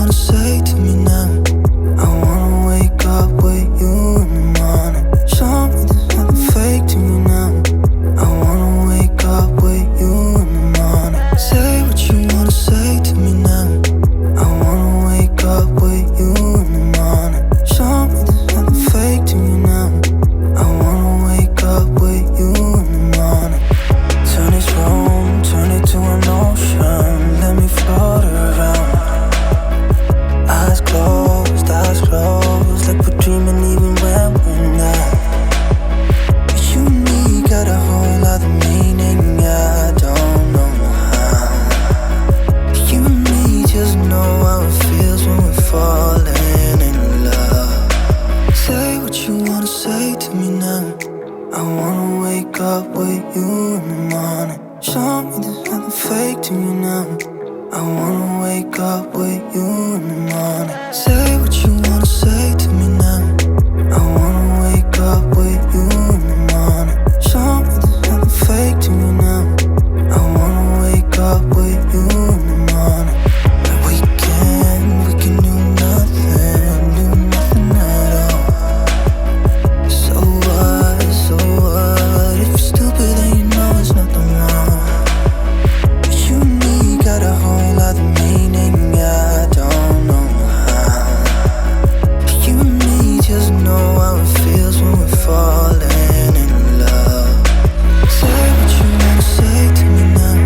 wanna say to me now? I wanna wake up with you in the morning. Show me there's nothing fake to me now. I wanna wake up with you in the morning. Say what you wanna say to me now. I wanna wake up with you in the morning. Show me there's nothing fake to me now. I wanna wake up with you in the morning. Turn this room, turn it to an ocean. Let me float around. Eyes closed, like we're dreaming even when we're not. You and me got a whole other meaning, I don't know how. You and me just know how it feels when we're falling in love. Say what you wanna say to me now. I wanna wake up with you in the morning. Show me there's nothing fake to me now. I wanna wake up with you in the morning. Say what you wanna say to me now. I wanna wake up with you in the morning. Show me there's nothing fake to me now. I wanna wake up with you in the morning. And we can do nothing at all. So what, if you're stupid then you know there's nothing wrong. But you and me got a whole other meaning, I don't know how. But you and me just know how it feels when we're falling in love. Say what you wanna say to me now.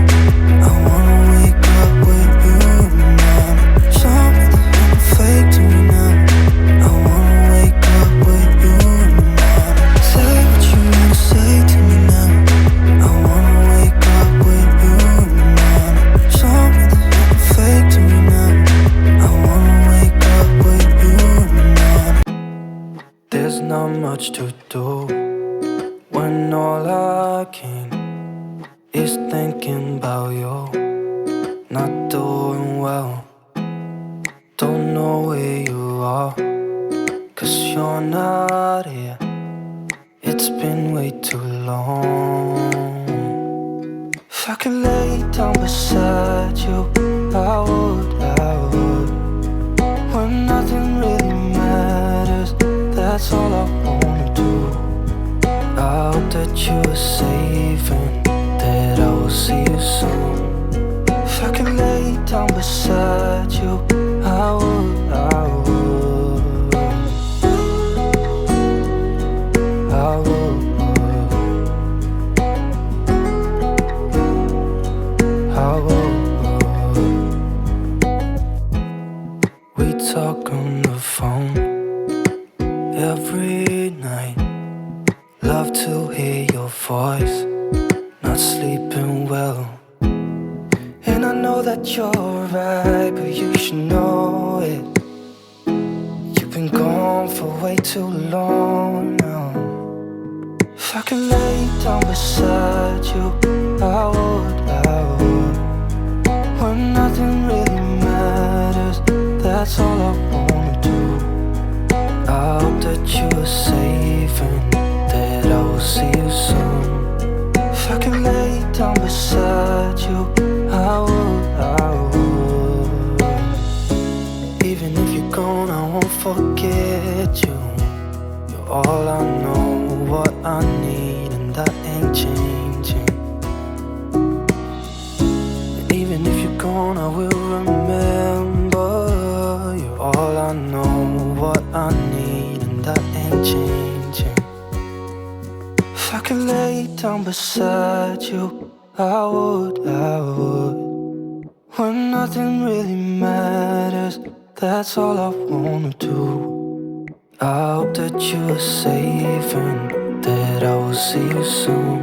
I wanna wake up with you in the morning. Show me there's nothing fake to me now. I wanna wake up with you in the morning. Say what you wanna say to me now. I wanna wake up with you in the morning. Show me there's nothing fake to me now. I wanna wake up with you in the morning. There's not much to do when all I can is thinking about you. Not doing well, don't know where you are, 'cause you're not here. It's been way too long. If I could lay down beside you, I would. When nothing really matters, that's all I wanna do. I hope that you are safe and that I will see you soon. If I could lay down beside you, I would. We talk on the phone every night. Love to hear your voice. Not sleeping well, and I know that you're right, but you should know it. You've been gone for way too long now. If I could lay down beside you, I would. When nothing really matters, that's all I wanna do. I hope that you are safe and that I will see you soon. If I could lay down beside you, I would. Even if you're gone, I won't forget you. You're all I know, what I need, and that ain't changing. And even if you're gone, I will remember. You're all I know, what I need, and that ain't changing. If I could lay down beside you, I would. When nothing really matters, that's all I wanna do. I hope that you are safe and that I will see you soon.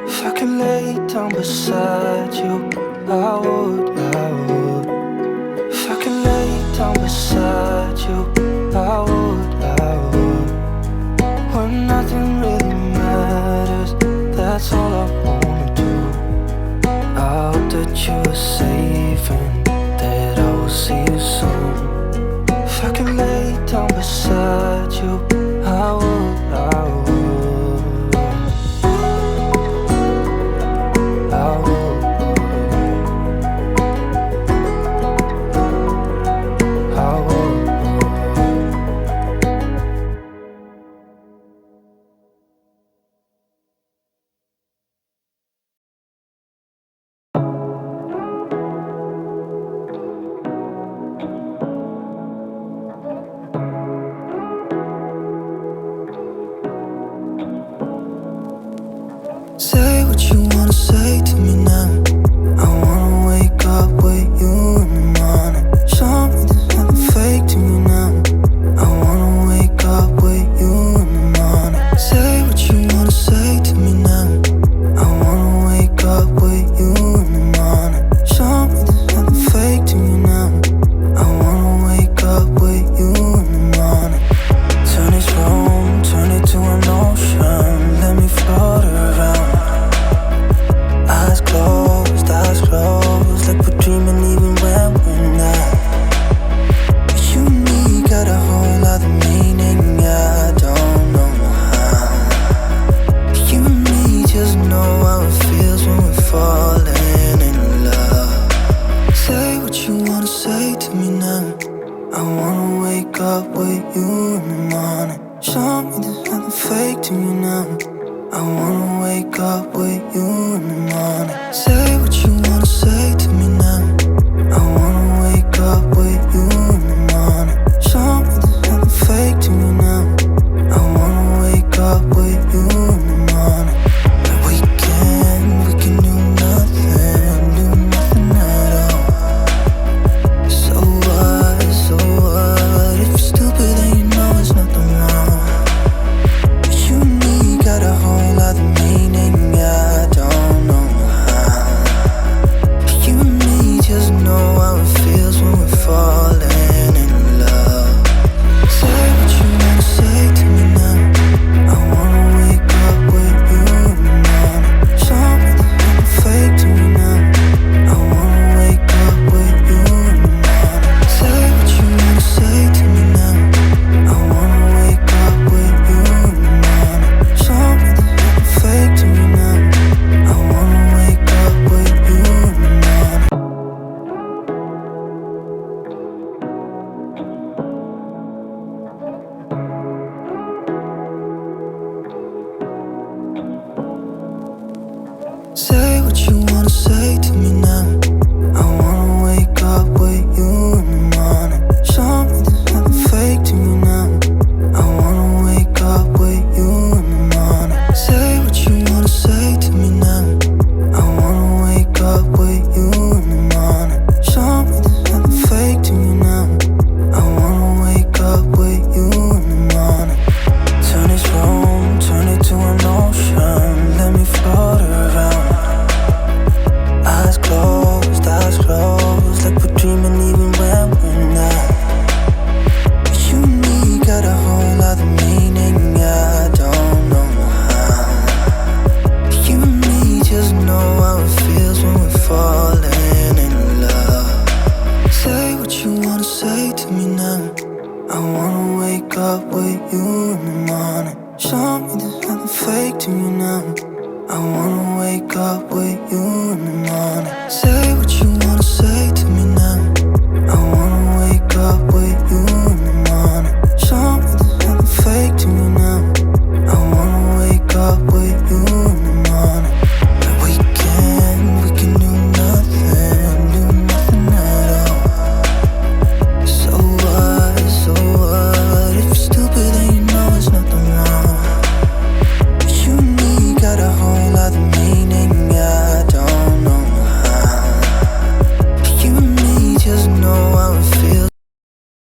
If I could lay down beside you, I would. If I could lay down beside you, I would. When nothing really matters, that's all I wanna do. I hope that you are safe and that I will see you soon. If I could lay down beside you, I would. I would. Say what you wanna say to me now. I wanna wake up with you in the morning. Show me there's nothing fake to me now. I wanna wake up with you in the morning. Say what you wanna say to me now. I wanna wake up with you in the morning. Show me there's nothing fake to me now. I wanna wake up with you in the morning. Turn this room, turn it to an ocean. Let me float around. Eyes closed, like we're dreaming even when we're not. You and me got a whole other meaning, I don't know how. You and me just know how it feels when we're falling in love. Say what you wanna say to me now. I wanna wake up with you in the morning. Show me there's nothing fake to me now. I wanna wake up with you in the morning. Say what you wanna say to me now. I wanna wake up with you in the morning. Show me there's nothing fake to me now. I wanna wake up with you in the morning. We can do nothing at all. So what, if you're stupid then you know there's nothing wrong. You and me got a whole other meaning, I don't know how. You and me just know how it feels when we're falling in love. Say what you wanna say to me now. I wanna wake up with you in the morning. Show me there's nothing fake to me now. I wanna wake up with you in the morning. Say what you wanna say to me now. I wanna wake up with you in the morning. Show me there's nothing fake to me now. I wanna wake up with you in the morning. Say what you wanna say to me now. I wanna wake up with you in the morning. Show me there's nothing fake to me now. I wanna wake up with you in the morning. Say what you wanna say to me now. I wanna wake up with you in the morning. Show me there's nothing fake to me now. I wanna wake up with you in the morning. Turn this room, turn it to an ocean. Let me float around. Eyes closed, like we're dreaming even when we're not. You and me got a whole other meaning, I don't know how. You and me just know how it feels when we're falling in love. Say what you wanna say to me now. I wanna wake up with you in the morning. Show me there's nothing fake to me now. I wanna wake up with you in the morning. Say what you wanna say to me now. I wanna wake up with you